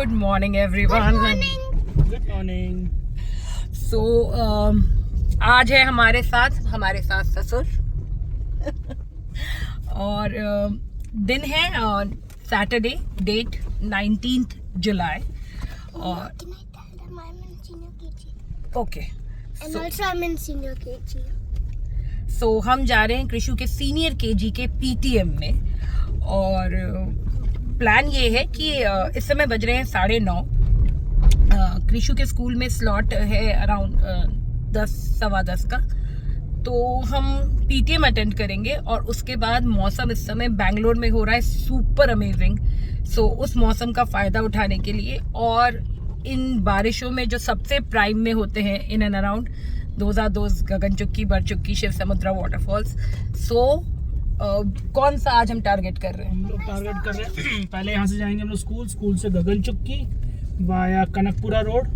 Good morning everyone. Good morning. So आज है हमारे साथ ससुर और दिन है सैटरडे, डेट 19th जुलाई और ओके सो हम जा रहे हैं कृषु के सीनियर केजी के पीटीएम में और प्लान ये है कि इस समय बज रहे हैं 9:30। कृषु के स्कूल में स्लॉट है अराउंड 10-10:15 का, तो हम पीटीएम अटेंड करेंगे और उसके बाद मौसम इस समय बैंगलोर में हो रहा है सुपर अमेजिंग। सो उस मौसम का फ़ायदा उठाने के लिए और इन बारिशों में जो सबसे प्राइम में होते हैं in and around those Gaganachukki, Barachukki, Shiva Samudra waterfalls. सो कौन सा आज हम टारगेट कर रहे हैं? हम लोग टारगेट कर रहे हैं पहले यहाँ से जाएंगे हम लोग स्कूल से गगनचुक्की वाया कनकपुरा रोड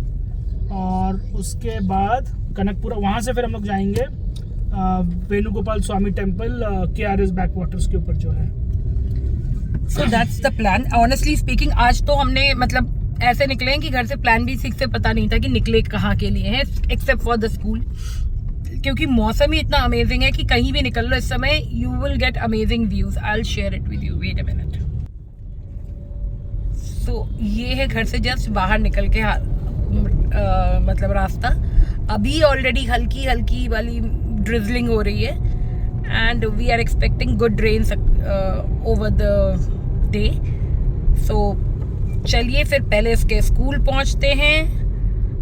और उसके बाद कनकपुरा, वहाँ से फिर हम लोग जाएंगे वेणुगोपाल स्वामी टेम्पल KRS बैक वाटर्स के ऊपर जो है। So that's the plan. Honestly speaking आज तो हमने मतलब ऐसे निकले हैं कि घर से प्लान भी ठीक से पता नहीं था कि निकले कहाँ के लिए हैं, एक्सेप्ट फॉर द स्कूल, क्योंकि मौसम ही इतना अमेजिंग है कि कहीं भी निकल लो इस समय you will get amazing views. I will share it with you, wait a minute. So ये है घर से जस्ट बाहर निकल के मतलब रास्ता। अभी ऑलरेडी हल्की हल्की वाली ड्रिजलिंग हो रही है and we are expecting good rains over the day. So चलिए फिर पहले इसके स्कूल पहुंचते हैं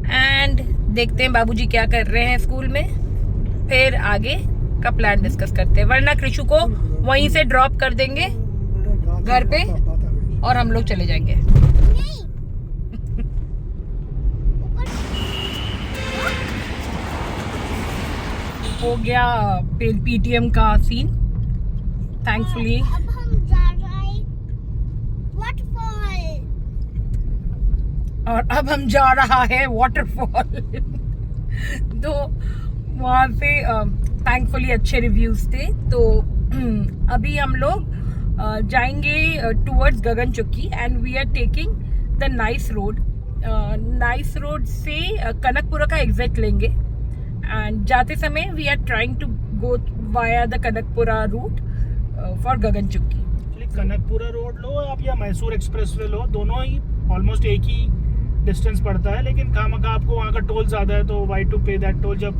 एंड देखते हैं बाबूजी क्या कर रहे हैं स्कूल में, फिर आगे का प्लान डिस्कस करते हैं। वरना कृषु को वहीं से ड्रॉप कर देंगे घर पे और हम लोग चले जाएंगे। हो गया पीटीएम का सीन थैंकफुली। और अब हम जा रहा है वाटरफॉल। तो वहाँ से थैंकफुली अच्छे रिव्यूज थे, तो अभी हम लोग जाएंगे towards Gaganachukki and we are taking the nice road. Nice road से कनकपुरा का एग्जिट लेंगे एंड जाते समय we are trying to go via the Kanakapura route for Gaganachukki. Kanakapura road लो आप या मैसूर एक्सप्रेसवे लो, दोनों ही ऑलमोस्ट एक ही डिस्टेंस पड़ता है, लेकिन खामखा आपको वहाँ का टोल ज़्यादा है तो वाई टू पे दैट टोल, जब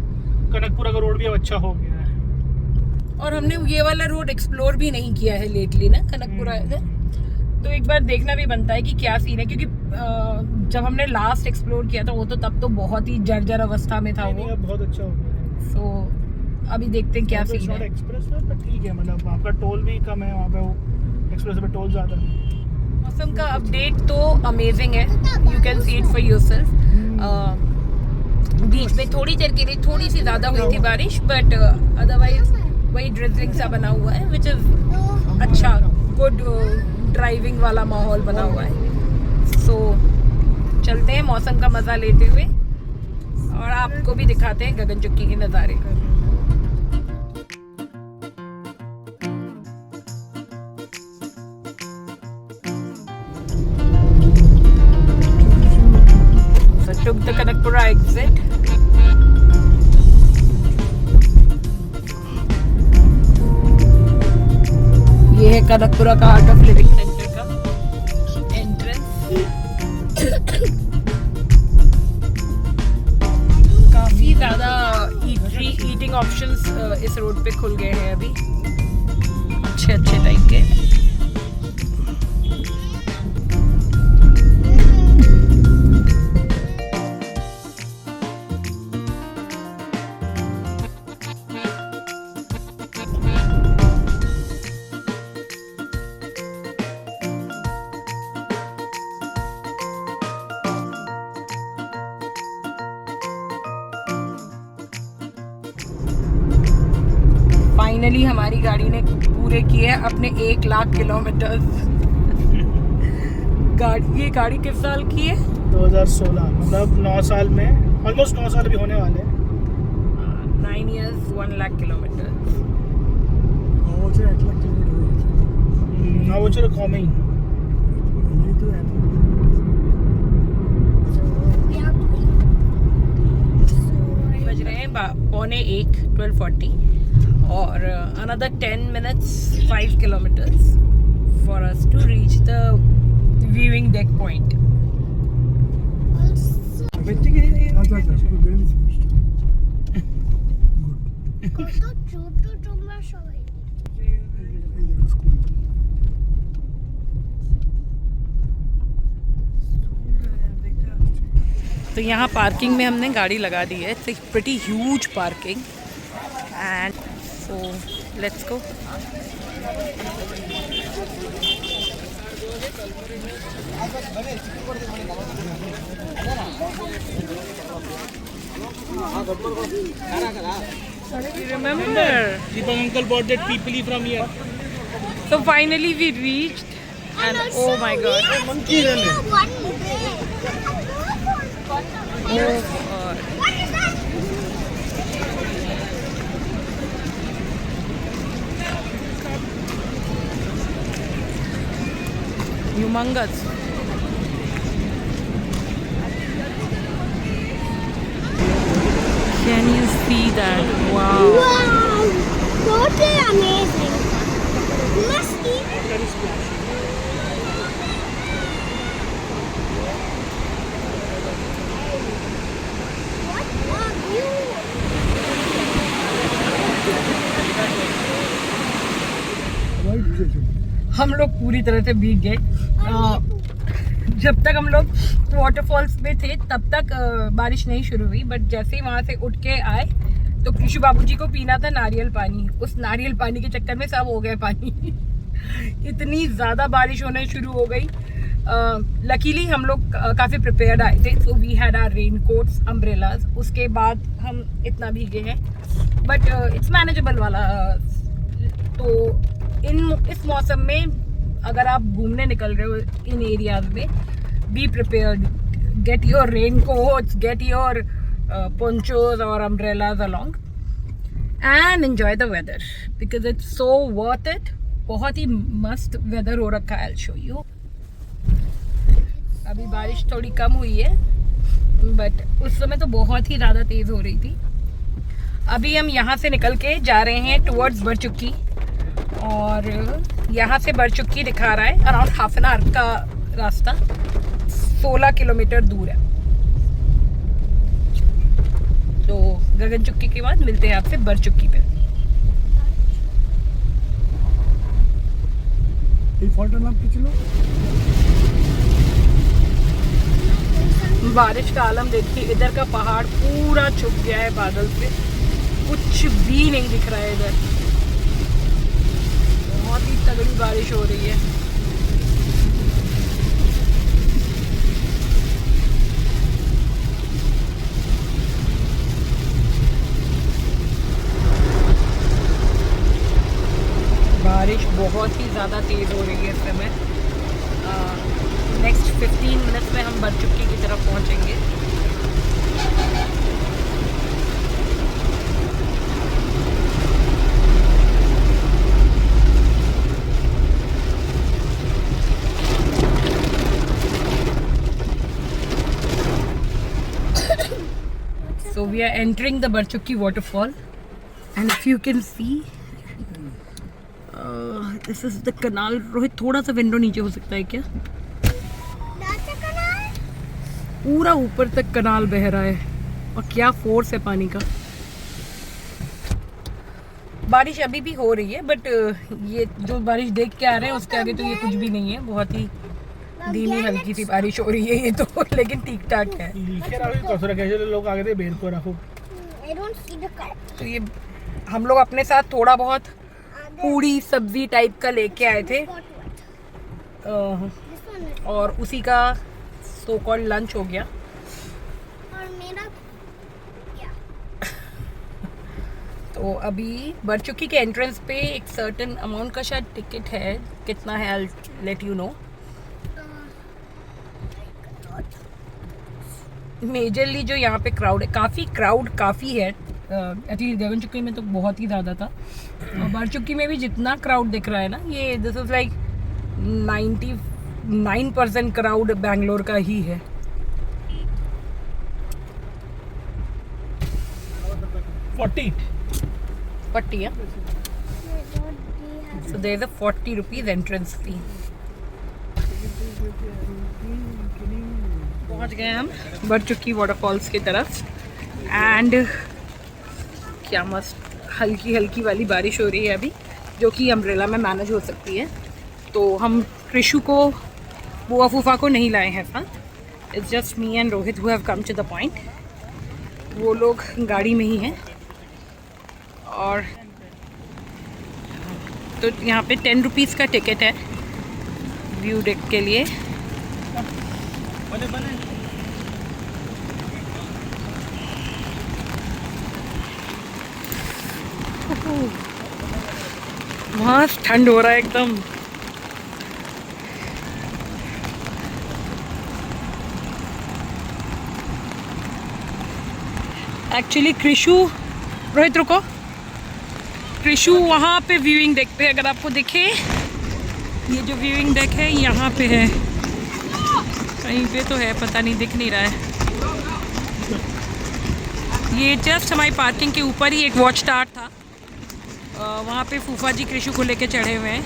कनकपुरा का रोड भी अब अच्छा हो गया है। और हमने ये वाला रोड एक्सप्लोर भी नहीं किया है लेटली ना कनकपुरा से, तो एक बार देखना भी बनता है कि क्या सीन है, क्योंकि जब हमने लास्ट एक्सप्लोर किया था वो तो तब तो बहुत ही जर्जर अवस्था में था वो। बहुत अच्छा हो गया है। सो अभी देखते हैं क्या सीन है। एक्सप्रेस पे ठीक है, मतलब आपका टोल भी कम है, वहाँ पे एक्सप्रेस पे टोल ज़्यादा है। मौसम का अपडेट तो अमेजिंग है, you can see it for yourself. बीच में थोड़ी देर के लिए थोड़ी सी ज़्यादा हुई थी बारिश, बट अदरवाइज वही ड्रिजलिंग सा बना हुआ है, विच इज़ अच्छा, गुड ड्राइविंग वाला माहौल बना हुआ है। सो चलते हैं मौसम का मज़ा लेते हुए और आपको भी दिखाते हैं गगनचुक्की के नज़ारे। Took the Kanakpura exit. ये है कनकपुरा का आर्ट ऑफ लिविंग सेंटर का एंट्रेंस। काफी ज्यादा ईटिंग ऑप्शंस इस रोड पे खुल गए हैं अभी, अच्छे टाइप के। फाइनली हमारी गाड़ी ने पूरे किए अपने 1 लाख किलोमीटर। ये गाड़ी किस साल की है? 2016, मतलब 9 साल में, ऑलमोस्ट 9 साल भी होने वाले हैं। 9 years 1 lakh kilometers. How much are coming? रहे हैं 12:45 और another 10 minutes 5 kilometers for us to reach the viewing deck point. तो यहाँ पार्किंग में हमने गाड़ी लगा दी है. It's pretty huge parking and so let's go. Remember? Deepak uncle bought that peepali from here. So finally we reached and oh my god. Monkey run. Oh god. Humongous. Can you see that? Wow. Wow! Totally amazing. You must eat it. What are you? हम लोग पूरी तरह से भीग गए. जब तक हम लोग वाटरफॉल्स में थे तब तक बारिश नहीं शुरू हुई, बट जैसे ही वहाँ से उठ के आए तो कृषु बाबूजी को पीना था नारियल पानी. उस नारियल पानी के चक्कर में सब हो गए पानी. इतनी ज़्यादा बारिश होने शुरू हो गई. लकीली हम लोग काफ़ी प्रिपेयर्ड आए थे, so we had our raincoats, umbrellas. उसके बाद हम इतना भीगे हैं, बट इट्स मैनेजेबल वाला. तो इस मौसम में अगर आप घूमने निकल रहे हो इन एरियाज में, be prepared. Get your rain quotes, get your ponchos और umbrellas along and enjoy the weather because it's so worth it. बहुत ही मस्त वेदर हो रखा है. I'll show you. अभी बारिश थोड़ी कम हुई है, बट उस समय तो बहुत ही ज़्यादा तेज़ हो रही थी. अभी हम यहाँ से निकल के जा रहे हैं टुवर्ड्स बरचुक्की, और यहाँ से बरचुक्की दिखा रहा है अराउंड हाफ एन आवर का रास्ता. 16 किलोमीटर दूर है. तो गगन चुक्की के बाद मिलते हैं आपसे बरचुक्की पे. बारिश का आलम देखिए. इधर का पहाड़ पूरा छुप गया है बादल से, कुछ भी नहीं दिख रहा है इधर. बहुत ही तगड़ी बारिश हो रही है. बारिश बहुत ही ज़्यादा तेज़ हो रही है इस समय. नेक्स्ट 15 मिनट्स में हम बरचुक्की की तरफ पहुंचेंगे. So we are entering the Barchukki waterfall, and if you can see, this is the canal. Rohit थोड़ा सा विंडो नीचे हो सकता है क्या? That's a canal? पूरा ऊपर तक कनाल बह रहा है, और क्या फोर्स है पानी का. बारिश अभी भी हो रही है, बट ये जो बारिश देख के आ रहे हैं उसके आगे तो ये कुछ भी नहीं है. बहुत ही धीमी हल्की सी बारिश हो रही है ये तो, लेकिन ठीक ठाक है. लोग आगे थे बेल को रखो. I don't see the color. तो ये हम लोग अपने साथ थोड़ा बहुत पूड़ी सब्जी टाइप का लेके आए थे, What? This one is. और उसी का सो कॉल्ड लंच हो गया. और मेरा क्या? तो अभी बरचुक्की के एंट्रेंस पे एक सर्टेन अमाउंट का शायद टिकट है. कितना है I let you know. Majorly जो यहाँ पे क्राउड है, काफ़ी है. एटलीस्ट गगन चुक्की में तो बहुत ही ज़्यादा था, और बरचुक्की में भी जितना क्राउड दिख रहा है ना, ये this is like 99% crowd Bangalore का ही है. 40. 40, yeah? So there is a 40 rupees entrance fee. पहुंच गए हम बरचुक्की वाटरफॉल्स की तरफ एंड क्या मस्त हल्की हल्की वाली बारिश हो रही है अभी, जो कि अम्ब्रेला में मैनेज हो सकती है। तो हम कृषु को, बुआ फूफा को नहीं लाए हैं साथ। It's just me and Rohit who have come to the point. वो लोग गाड़ी में ही हैं। और तो यहाँ पे 10 रुपीज़ का टिकट है व्यू डेक के लिए। वहाँ ठंड हो रहा है एकदम। एक्चुअली कृषु, रोहित रुको, कृषु वहाँ पे व्यूइंग डेक पे, अगर आपको दिखे ये जो व्यूइंग डेक है यहाँ पे है, कहीं पे तो है, पता नहीं, दिख नहीं रहा है। ये जस्ट हमारी पार्किंग के ऊपर ही एक वॉच टावर था, वहाँ पे फूफा जी कृषु को लेके चढ़े हुए हैं।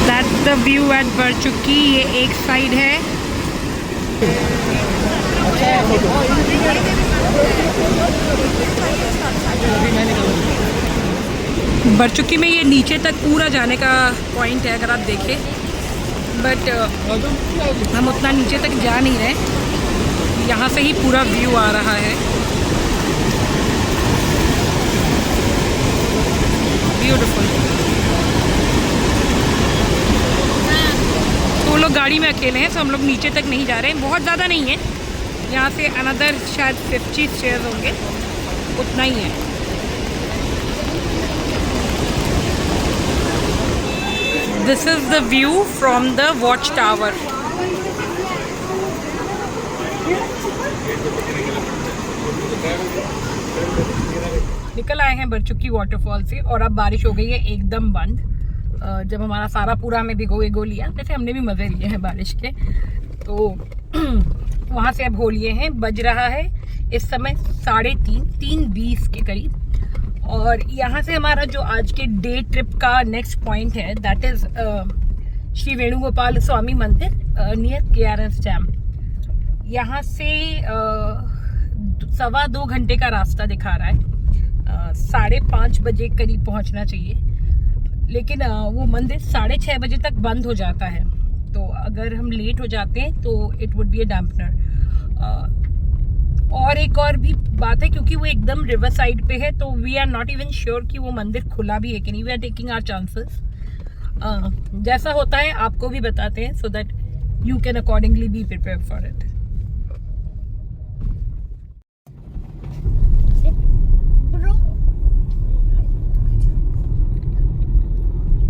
That's the view at Barachukki. ये एक साइड है। बरचुक्की में ये नीचे तक पूरा जाने का पॉइंट है अगर आप देखें, बट हम उतना नीचे तक जा नहीं रहे। यहाँ से ही पूरा व्यू आ रहा है। ब्यूटीफुल। तो वो लोग गाड़ी में अकेले हैं, तो हम लोग नीचे तक नहीं जा रहे हैं। बहुत ज़्यादा नहीं है, यहाँ से अनदर शायद 50 स्टेयर्स होंगे, उतना ही है। This is the view from the watch tower. निकल आए हैं बरचुक्की वाटरफॉल से और अब बारिश हो गई है एकदम बंद। जब हमारा सारा पूरा हमें भिगो लिया, वैसे हमने भी मज़े लिए हैं बारिश के। तो वहाँ से अब हो लिए हैं। बज रहा है इस समय 3:30 के करीब। और यहाँ से हमारा जो आज के डे ट्रिप का नेक्स्ट पॉइंट है, दैट इज़ श्री वेणुगोपाल स्वामी मंदिर नियर KRS डैम। यहाँ से 2.25 घंटे का रास्ता दिखा रहा है। 5:30 बजे करीब पहुँचना चाहिए, लेकिन वो मंदिर 6:30 बजे तक बंद हो जाता है। तो अगर हम लेट हो जाते हैं तो it would be a dampener. और एक और भी बात है, क्योंकि वो एकदम रिवर साइड पे है, तो we are not even sure कि वो मंदिर खुला भी है कि नहीं। We are taking our chances. जैसा होता है आपको भी बताते हैं, so that you can accordingly be prepare for it.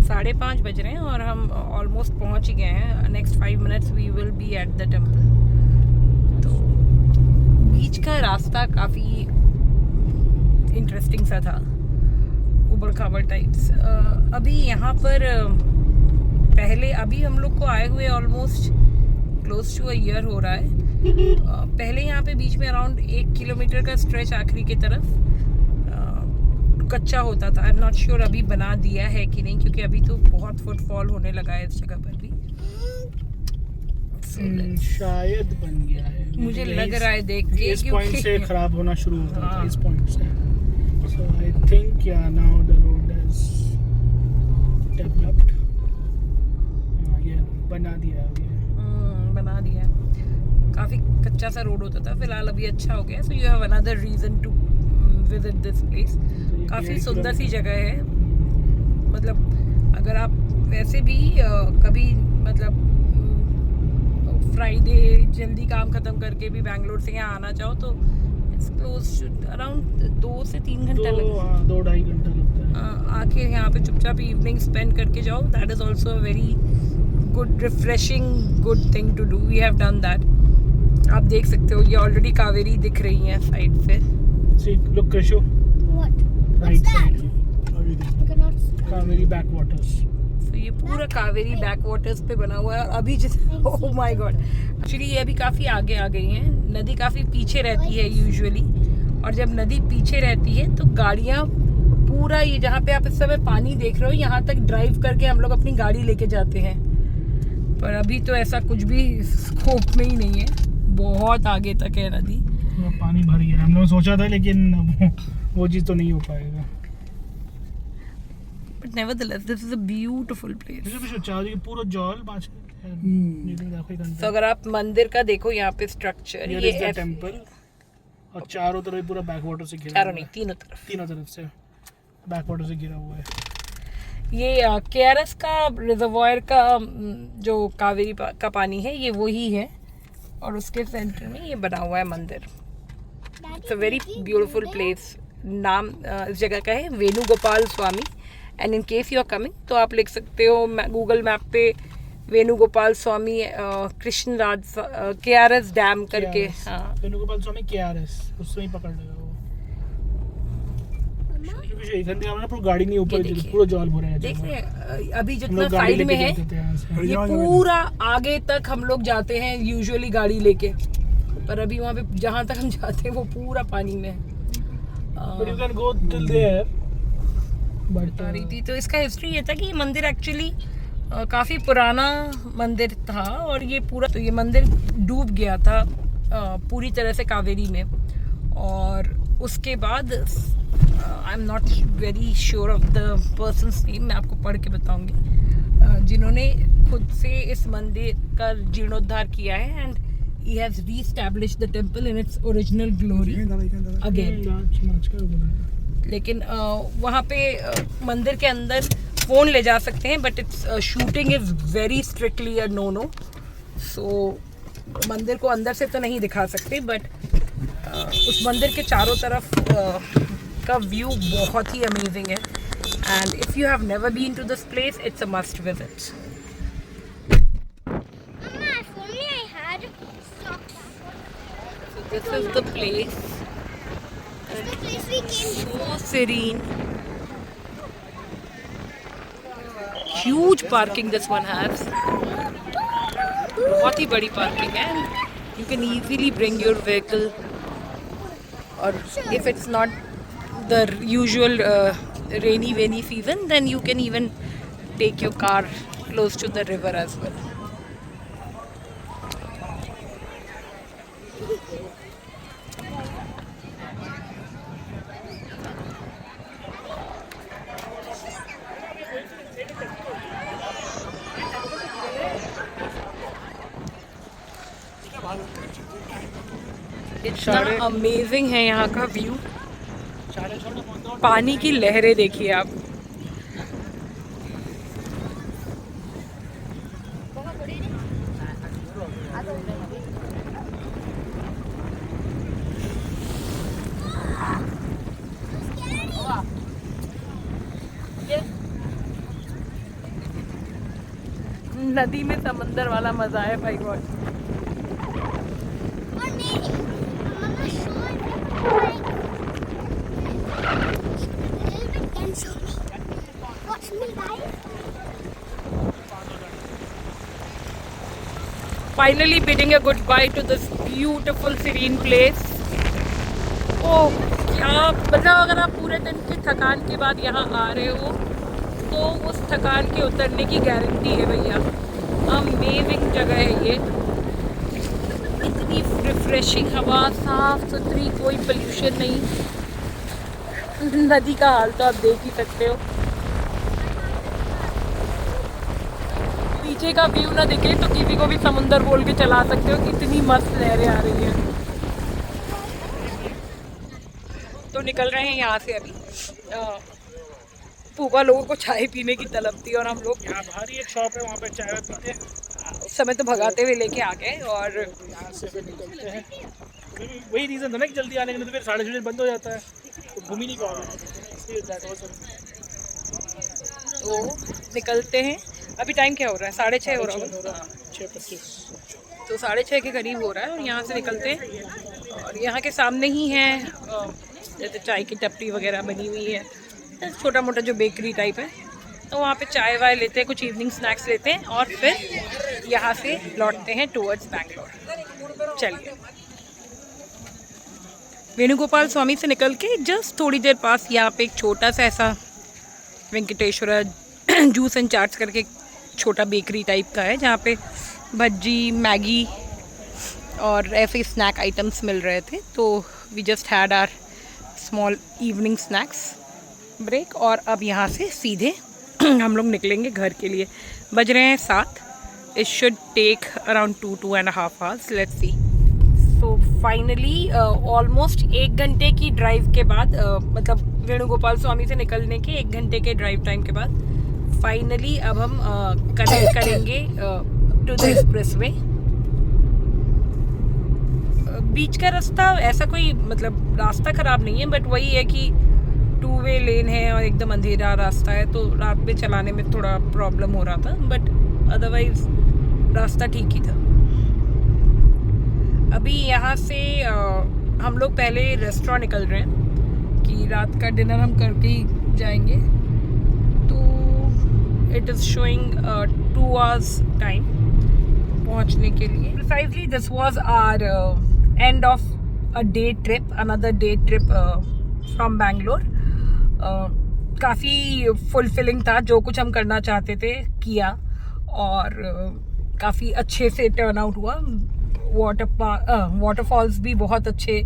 साढ़े 5 बज रहे हैं और हम ऑलमोस्ट पहुंच ही गए हैं। Next 5 minutes we will be at the temple. तो बीच का रास्ता काफ़ी इंटरेस्टिंग सा था, उबड़ खाबड़ टाइप्स। अभी यहाँ पर पहले, अभी हम लोग को आए हुए almost close to a year हो रहा है। पहले यहाँ पे बीच में अराउंड 1 किलोमीटर का स्ट्रेच आखिरी की तरफ कच्चा होता था। आई एम नॉट श्योर अभी बना दिया है कि नहीं, क्योंकि अभी तो बहुत फुटफॉल होने लगा है इस जगह पर भी। शायद बन गया है, मुझे लग रहा है देख के, इस पॉइंट से खराब होना शुरू होता था, इस पॉइंट से। सो आई थिंक या now the road is developed. ये बना दिया है, बना दिया। काफी कच्चा सा रोड होता था, फिलहाल अभी अच्छा हो गया। So you have another reason to visit this place. काफ़ी सुंदर सी जगह है। मतलब अगर आप वैसे भी कभी मतलब फ्राइडे जल्दी काम ख़त्म करके भी बैंगलोर से यहाँ आना चाहो तो इट्स क्लोज अराउंड 2 से 3 घंटा लगता है। 2-2.5 घंटा लगता है। आके यहाँ पे चुपचाप इवनिंग स्पेंड करके जाओ। That is also a very good refreshing good thing to do. We have done that. आप देख सकते हो ये ऑलरेडी कावेरी दिख रही है साइड से। See, look, Krishu. What? Right What's that? side. I cannot see. Kaveri backwaters. तो ये पूरा कावेरी बैक वाटर्स पे बना हुआ है अभी। ओह माय गॉड, एक्चुअली ये अभी काफ़ी आगे आ गई हैं। नदी काफ़ी पीछे रहती है यूजुअली, और जब नदी पीछे रहती है तो गाड़ियाँ पूरा, ये जहाँ पे आप इस समय पानी देख रहे हो, यहाँ तक ड्राइव करके हम लोग अपनी गाड़ी लेके जाते हैं। पर अभी तो ऐसा कुछ भी स्कोप में ही नहीं है, बहुत आगे तक है नदी। पानी भर गया, हम लोग सोचा था, लेकिन वो चीज़ तो नहीं हो पाएगा। But nevertheless, this is a beautiful place. पूरा जॉल तो अगर आप मंदिर का देखो यहाँ पे स्ट्रक्चर, ये टेम्पल, और चारों तरफ पूरा बैक वाटर से घिरा, चारों नहीं, तीनों तरफ से बैक वाटर से घिरा हुआ है। ये केआरएस का रिजर्वायर का जो कावेरी का पानी है, ये वही है, और उसके सेंटर में ये बना हुआ है मंदिर। It's a very beautiful place. नाम इस जगह का है Venugopal Swamy, and in case you are coming तो आप लिख सकते हो गूगल मैप पे वेणुगोपाल स्वामी कृष्णराज केआरएस डैम करके। हाँ, वेणुगोपाल स्वामी केआरएस, उसमें ही पकड़ लेगा वो। पूरा गाड़ी नहीं ऊपर, पूरा जॉल भरा है। देख रहे हैं अभी जितना साइड में है, ये पूरा आगे तक हम लोग जाते हैं यूजुअली गाड़ी लेके, पर अभी वहाँ पे जहाँ तक हम जाते हैं वो पूरा पानी में है। But you can go till there. बता रही थी तो इसका हिस्ट्री ये था कि ये मंदिर एक्चुअली काफ़ी पुराना मंदिर था, और ये पूरा, तो ये मंदिर डूब गया था पूरी तरह से कावेरी में। और उसके बाद I am not very sure of the persons name, मैं आपको पढ़ के बताऊंगी, जिन्होंने खुद से इस मंदिर का जीर्णोद्धार किया है, and he has re-established the temple in its original glory again. लेकिन वहाँ पे मंदिर के अंदर फ़ोन ले जा सकते हैं, but it's shooting is very strictly a no. So मंदिर को अंदर से तो नहीं दिखा सकते, बट उस मंदिर के चारों तरफ का व्यू बहुत ही अमेजिंग है, and if you have never been to this place it's a must visit. This is the place. So serene. Huge parking this one has. बहुत ही बड़ी parking है. You can easily bring your vehicle. और if it's not the usual rainy season, then you can even take your car close to the river as well. इतना amazing है यहाँ का view, पानी की लहरें देखिए आप। नदी में समंदर वाला मजा है भाई बहुत। Finally bidding a goodbye to this beautiful serene place. ओह क्या मतलब, अगर आप पूरे दिन की थकान के बाद यहाँ आ रहे हो तो उस थकान के उतरने की गारंटी है भैया। अमेजिंग जगह है ये, इतनी रिफ्रेशिंग हवा, साफ सुथरी, कोई पोल्यूशन नहीं। नदी का हाल तो आप देख ही सकते हो। पीछे का व्यू ना दिखे तो किसी को भी समुंदर बोल के चला सकते हो, इतनी मस्त लहरें आ रही हैं। तो निकल रहे हैं यहाँ से अभी। पूबा लोगों को चाय पीने की तलब थी और हम लोग, यहाँ बाहर ही एक शॉप है, वहाँ पे चाय पीते हैं। उस समय तो भगाते हुए लेके आ गए, और यहाँ से फिर निकलते हैं। वही रीज़न था ना कि जल्दी आने के लिए, तो फिर 6:30 बंद हो जाता है, तो घूम ही नहीं पाओगे। तो निकलते हैं। अभी टाइम क्या हो रहा है? 6:30 हो रहा होगा, 6:25। तो 6:30 के करीब हो रहा है, और यहाँ से निकलते हैं। और यहाँ के सामने ही है जैसे चाय की टपरी वगैरह बनी हुई है, छोटा मोटा जो बेकरी टाइप है, तो वहाँ पे चाय वाय लेते हैं, कुछ इवनिंग स्नैक्स लेते हैं, और फिर यहाँ से लौटते हैं टुवर्ड्स बैंगलोर। चलिए। वेणुगोपाल स्वामी से निकल के जस्ट थोड़ी देर पास यहाँ पे एक छोटा सा ऐसा वेंकटेश्वरा जूस एंड चाट्स करके एक छोटा बेकरी टाइप का है, जहाँ पे भज्जी, मैगी और ऐसे स्नैक आइटम्स मिल रहे थे। तो we just had our small evening snacks break और अब यहाँ से सीधे हम लोग निकलेंगे घर के लिए। बज रहे हैं 7। It should take around 2.5 hours, let's see. So finally almost 1 घंटे की ड्राइव के बाद मतलब वेणुगोपाल स्वामी से निकलने के 1 घंटे के ड्राइव टाइम के बाद फाइनली अब हम कनेक्ट करेंगे टू द एक्सप्रेसवे। बीच का रास्ता ऐसा कोई मतलब रास्ता ख़राब नहीं है, बट वही है कि 2-वे लेन है और एकदम अंधेरा रास्ता है, तो रात में चलाने में थोड़ा प्रॉब्लम हो रहा था, बट अदरवाइज रास्ता ठीक ही था। अभी यहाँ से हम लोग पहले रेस्टोरेंट निकल रहे हैं कि रात का डिनर हम करके ही जाएंगे। तो it is showing 2 hours time पहुँचने के लिए। Precisely this was our end of a day trip, another day trip from Bangalore. काफ़ी फुलफिलिंग था, जो कुछ हम करना चाहते थे किया और काफ़ी अच्छे से टर्न आउट हुआ। वाटरफॉल्स भी बहुत अच्छे,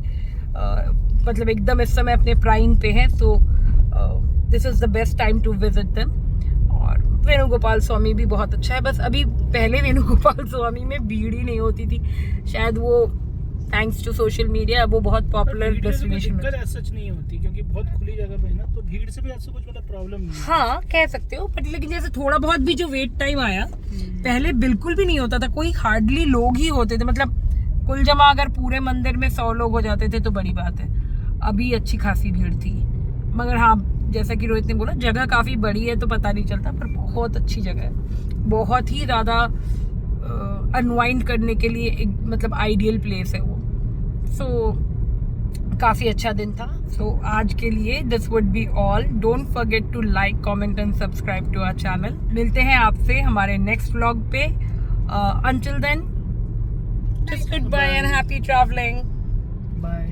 मतलब एकदम इस समय अपने प्राइम पे हैं, तो this is the best time to visit them. और वेणुगोपाल स्वामी भी बहुत अच्छा है, बस अभी पहले वेणुगोपाल स्वामी में भीड़ ही नहीं होती थी, शायद वो थैंक्स टू सोशल मीडिया वो बहुत पॉपुलर डेस्टिनेशन सच नहीं होती क्योंकि बहुत खुली जगह पे है ना, तो भीड़ से भी ऐसा कुछ मतलब प्रॉब्लम नहीं है। हाँ कह सकते हो, बट लेकिन जैसे थोड़ा बहुत भी जो वेट टाइम आया पहले बिल्कुल भी नहीं होता था, कोई हार्डली लोग ही होते थे, मतलब कुल जमा अगर पूरे मंदिर में 100 लोग हो जाते थे तो बड़ी बात है। अभी अच्छी खासी भीड़ थी, मगर हाँ जैसा कि रोहित ने बोला जगह काफ़ी बड़ी है तो पता नहीं चलता, पर बहुत अच्छी जगह है, बहुत ही ज़्यादा अनवाइंड करने के लिए एक मतलब आइडियल प्लेस है वो। सो काफ़ी अच्छा दिन था। सो आज के लिए this would be all. Don't forget to like, comment and subscribe to our channel. मिलते हैं आपसे हमारे नेक्स्ट व्लॉग पे। Until then just goodbye and happy traveling. Bye.